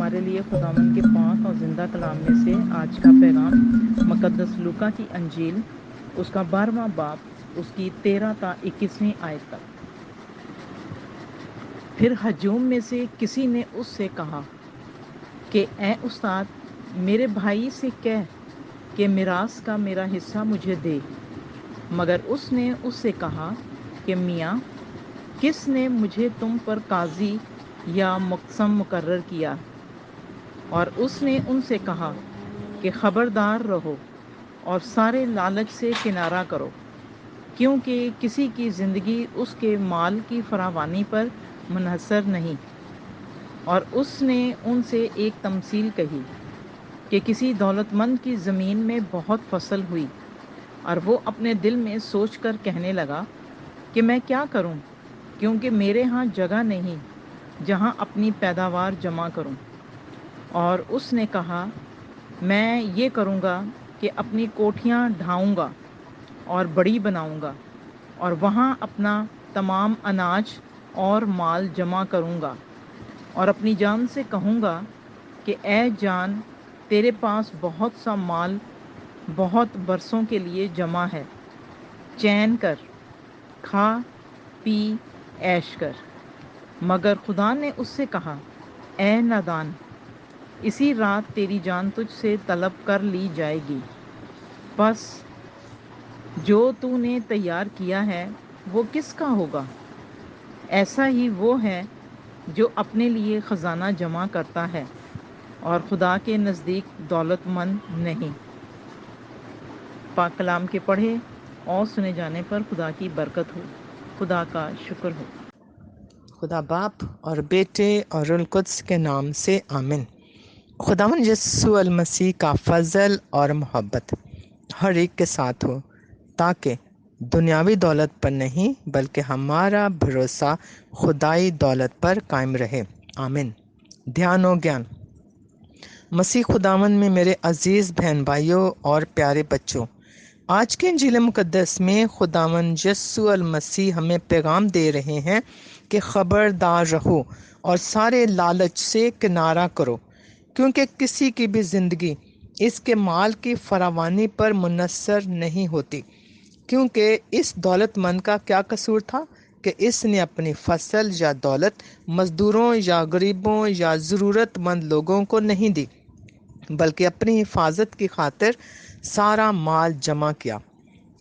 ہمارے لیے خداوند کے پاک اور زندہ کلام میں سے آج کا پیغام مقدس لوکا کی انجیل اس کا 12واں باب اس کی 13 تا 21ویں آیت تک۔ پھر ہجوم میں سے کسی نے اس سے کہا کہ اے استاد، میرے بھائی سے کہہ کہ میراث کا میرا حصہ مجھے دے۔ مگر اس نے اس سے کہا کہ میاں، کس نے مجھے تم پر قاضی یا مقسم مقرر کیا؟ اور اس نے ان سے کہا کہ خبردار رہو اور سارے لالچ سے کنارہ کرو، کیونکہ کسی کی زندگی اس کے مال کی فراوانی پر منحصر نہیں۔ اور اس نے ان سے ایک تمثیل کہی کہ کسی دولت مند کی زمین میں بہت فصل ہوئی، اور وہ اپنے دل میں سوچ کر کہنے لگا کہ میں کیا کروں، کیونکہ میرے ہاں جگہ نہیں جہاں اپنی پیداوار جمع کروں۔ اور اس نے کہا، میں یہ کروں گا کہ اپنی کوٹھیاں ڈھاؤں گا اور بڑی بناؤں گا، اور وہاں اپنا تمام اناج اور مال جمع کروں گا، اور اپنی جان سے کہوں گا کہ اے جان، تیرے پاس بہت سا مال بہت برسوں کے لیے جمع ہے، چین کر، کھا پی عیش کر۔ مگر خدا نے اس سے کہا، اے نادان، اسی رات تیری جان تجھ سے طلب کر لی جائے گی۔ پس جو تو نے تیار کیا ہے وہ کس کا ہوگا؟ ایسا ہی وہ ہے جو اپنے لیے خزانہ جمع کرتا ہے اور خدا کے نزدیک دولت مند نہیں۔ پاک کلام کے پڑھے اور سنے جانے پر خدا کی برکت ہو۔ خدا کا شکر ہو۔ خدا باپ اور بیٹے اور روح القدس کے نام سے آمین۔ خداوند یسوع المسیح کا فضل اور محبت ہر ایک کے ساتھ ہو، تاکہ دنیاوی دولت پر نہیں بلکہ ہمارا بھروسہ خدائی دولت پر قائم رہے، آمین۔ دھیان و گیان۔ مسیح خداوند میں میرے عزیز بہن بھائیوں اور پیارے بچوں، آج کے انجیل مقدس میں خداوند یسوع المسیح ہمیں پیغام دے رہے ہیں کہ خبردار رہو اور سارے لالچ سے کنارہ کرو، کیونکہ کسی کی بھی زندگی اس کے مال کی فراوانی پر منحصر نہیں ہوتی۔ کیونکہ اس دولت مند کا کیا قصور تھا کہ اس نے اپنی فصل یا دولت مزدوروں یا غریبوں یا ضرورت مند لوگوں کو نہیں دی، بلکہ اپنی حفاظت کی خاطر سارا مال جمع کیا،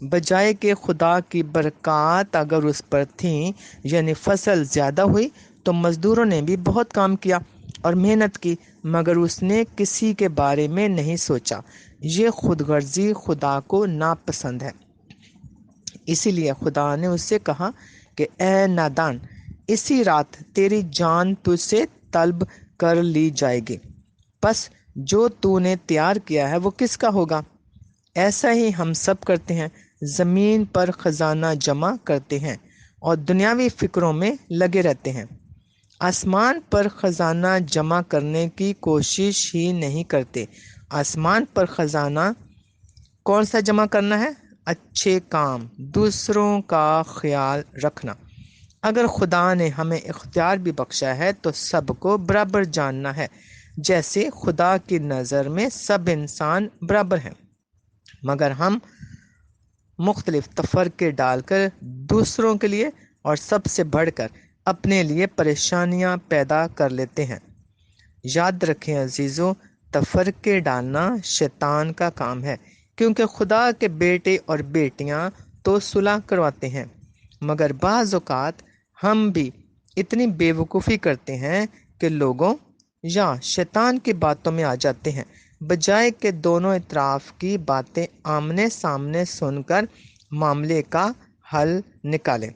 بجائے کہ خدا کی برکات اگر اس پر تھیں، یعنی فصل زیادہ ہوئی تو مزدوروں نے بھی بہت کام کیا اور محنت کی، مگر اس نے کسی کے بارے میں نہیں سوچا۔ یہ خود غرضی خدا کو ناپسند ہے۔ اسی لیے خدا نے اس سے کہا کہ اے نادان، اسی رات تیری جان تجھ سے طلب کر لی جائے گی۔ پس جو تو نے تیار کیا ہے وہ کس کا ہوگا؟ ایسا ہی ہم سب کرتے ہیں، زمین پر خزانہ جمع کرتے ہیں اور دنیاوی فکروں میں لگے رہتے ہیں، آسمان پر خزانہ جمع کرنے کی کوشش ہی نہیں کرتے۔ آسمان پر خزانہ کون سا جمع کرنا ہے؟ اچھے کام، دوسروں کا خیال رکھنا۔ اگر خدا نے ہمیں اختیار بھی بخشا ہے تو سب کو برابر جاننا ہے، جیسے خدا کی نظر میں سب انسان برابر ہیں، مگر ہم مختلف تفرقے ڈال کر دوسروں کے لیے اور سب سے بڑھ کر اپنے لیے پریشانیاں پیدا کر لیتے ہیں۔ یاد رکھیں عزیزو، تفرقے ڈالنا شیطان کا کام ہے، کیونکہ خدا کے بیٹے اور بیٹیاں تو صلح کرواتے ہیں، مگر بعض اوقات ہم بھی اتنی بے وقوفی کرتے ہیں کہ لوگوں یا شیطان کی باتوں میں آ جاتے ہیں، بجائے کہ دونوں اطراف کی باتیں آمنے سامنے سن کر معاملے کا حل نکالیں۔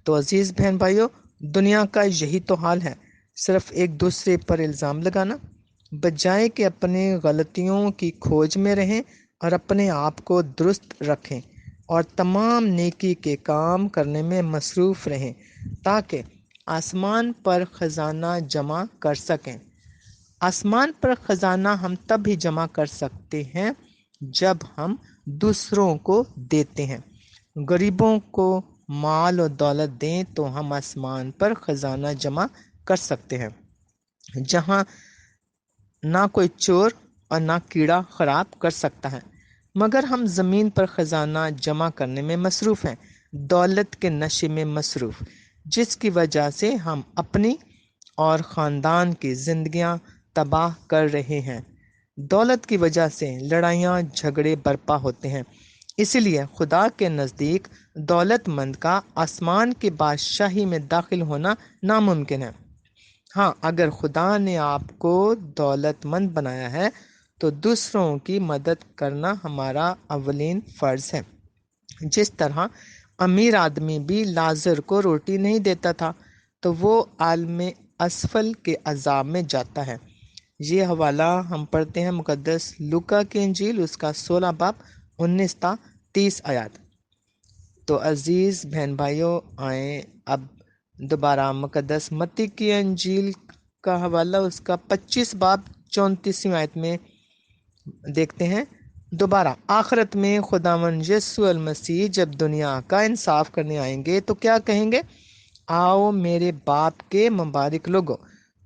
تو عزیز بہن بھائیوں، دنیا کا یہی تو حال ہے، صرف ایک دوسرے پر الزام لگانا، بجائے کہ اپنی غلطیوں کی کھوج میں رہیں اور اپنے آپ کو درست رکھیں اور تمام نیکی کے کام کرنے میں مصروف رہیں، تاکہ آسمان پر خزانہ جمع کر سکیں۔ آسمان پر خزانہ ہم تب ہی جمع کر سکتے ہیں جب ہم دوسروں کو دیتے ہیں۔ غریبوں کو مال و دولت دیں تو ہم آسمان پر خزانہ جمع کر سکتے ہیں۔ جہاں نہ کوئی چور اور نہ کیڑا خراب کر سکتا ہے، مگر ہم زمین پر خزانہ جمع کرنے میں مصروف ہیں، دولت کے نشے میں مصروف، جس کی وجہ سے ہم اپنی اور خاندان کی زندگیاں تباہ کر رہے ہیں۔ دولت کی وجہ سے لڑائیاں جھگڑے برپا ہوتے ہیں، اسی لیے خدا کے نزدیک دولت مند کا آسمان کی بادشاہی میں داخل ہونا ناممکن ہے۔ ہاں، اگر خدا نے آپ کو دولت مند بنایا ہے تو دوسروں کی مدد کرنا ہمارا اولین فرض ہے۔ جس طرح امیر آدمی بھی لازر کو روٹی نہیں دیتا تھا تو وہ عالم اسفل کے عذاب میں جاتا ہے۔ یہ حوالہ ہم پڑھتے ہیں مقدس لوکا کی انجیل، اس کا 16 باب 19 تا 30 آیات۔ تو عزیز بہن بھائیوں، آئیں اب دوبارہ مقدس متی کی انجیل کا حوالہ، اس کا 25 باب 34 آیت میں دیکھتے ہیں۔ دوبارہ آخرت میں خداوند یسوع المسیح جب دنیا کا انصاف کرنے آئیں گے تو کیا کہیں گے؟ آؤ میرے باپ کے مبارک لوگو،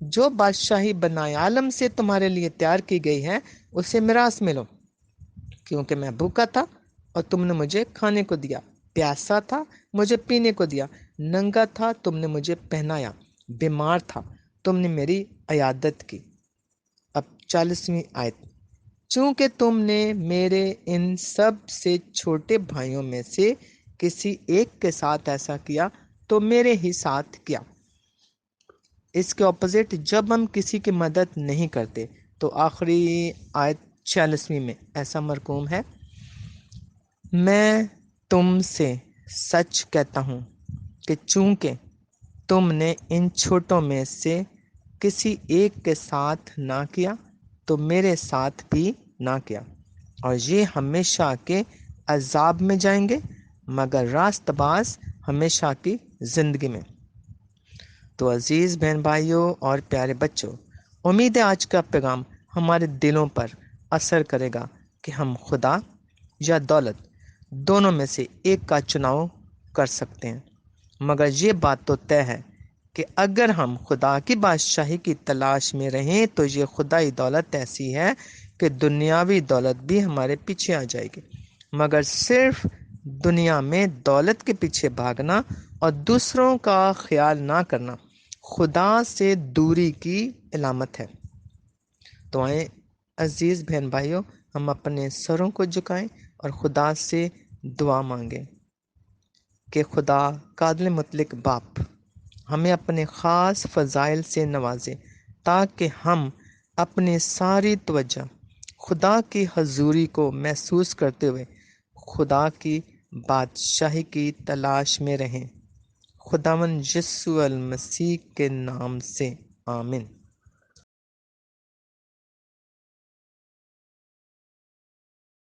جو بادشاہی بنائے عالم سے تمہارے لیے تیار کی گئی ہے اسے میراث میں لو، کیونکہ میں بھوکا تھا اور تم نے مجھے کھانے کو دیا، پیاسا تھا مجھے پینے کو دیا، ننگا تھا تم نے مجھے پہنایا، بیمار تھا تم نے میری عیادت کی۔ اب 40ویں آیت، چونکہ تم نے میرے ان سب سے چھوٹے بھائیوں میں سے کسی ایک کے ساتھ ایسا کیا تو میرے ہی ساتھ کیا۔ اس کے اپوزٹ جب ہم کسی کی مدد نہیں کرتے تو آخری آیت 46ویں میں ایسا مرقوم ہے، میں تم سے سچ کہتا ہوں کہ چونکہ تم نے ان چھوٹوں میں سے کسی ایک کے ساتھ نہ کیا تو میرے ساتھ بھی نہ کیا۔ اور یہ ہمیشہ کے عذاب میں جائیں گے مگر راست باز ہمیشہ کی زندگی میں۔ تو عزیز بہن بھائیوں اور پیارے بچوں، امید ہے آج کا پیغام ہمارے دلوں پر اثر کرے گا کہ ہم خدا یا دولت دونوں میں سے ایک کا چناؤ کر سکتے ہیں، مگر یہ بات تو طے ہے کہ اگر ہم خدا کی بادشاہی کی تلاش میں رہیں تو یہ خدائی دولت ایسی ہے کہ دنیاوی دولت بھی ہمارے پیچھے آ جائے گی، مگر صرف دنیا میں دولت کے پیچھے بھاگنا اور دوسروں کا خیال نہ کرنا خدا سے دوری کی علامت ہے۔ تو آئیں عزیز بہن بھائیوں، ہم اپنے سروں کو جھکائیں اور خدا سے دعا مانگیں کہ خدا قادر مطلق باپ ہمیں اپنے خاص فضائل سے نوازے تاکہ ہم اپنی ساری توجہ خدا کی حضوری کو محسوس کرتے ہوئے خدا کی بادشاہی کی تلاش میں رہیں۔ خداوند یسوع المسیح کے نام سے آمین۔